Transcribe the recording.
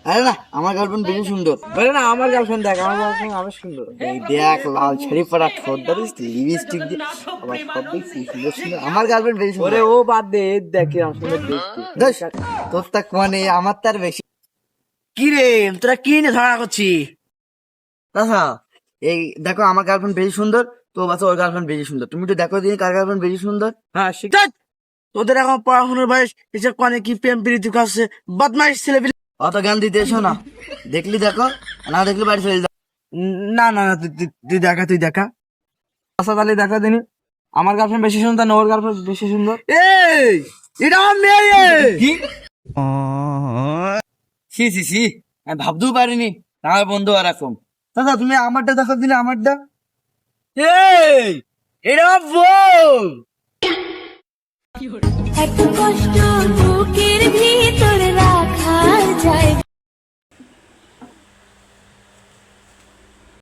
আরে না, আমার গার্লফ্রেন্ড বেশি সুন্দর। বলে না আমার গার্লফ্রেন্ড দেখ, আমার গার্লফ্রেন্ড আরো সুন্দর। এই দেখ, লাল শাড়ি পরা, ঠোঁট দাঁড়িস, লিপস্টিক দিয়ে আবার সব দেখছি সুন্দর সুন্দর। আমার গার্লফ্রেন্ড বেশি সুন্দর। ওরে ও বাদ দে, এর দেখ কিরম সুন্দর দেখতে। দেখ, তোর তা মানে আমার তার বেশি। কি রে তোরা কি নিয়ে ঝগড়া করছিস? আচ্ছা, এই দেখো আমার গার্লফ্রেন্ড বেশি সুন্দর, তো বাচ্চা ওর গার্লফ্রেন্ড বেশি সুন্দর। তুমি তো দেখো দিন কার গার্লফ্রেন্ড বেশি সুন্দর। হ্যাঁ ধ্যাৎ, তোদের এখন পড়াশোনার বয়স, এসব কনে কি প্রেম প্রীতি করছে, বদমাইশ ছেলে পেলে। অত জ্ঞান দিতে এসো না, দেখলি দেখো, না দেখলি বাড়ি চলে যাও। না না না, তুই দেখা, তুই দেখা। আচ্ছা তাহলে দেখা দিনি, আমার গার্লফ্রেন্ড বেশি সুন্দর না ওর গার্লফ্রেন্ড বেশি সুন্দর? এই এটা আমার মেয়ে। কি সি সি সি, আমি ভাবতেও পারিনি আমার বন্ধু আর এরকম। দাদা তুমি আমারটা দেখো দিলে, আমারটা। এই এটা আমার বউ। এত কষ্ট বুকের ভিতর রাখা যায়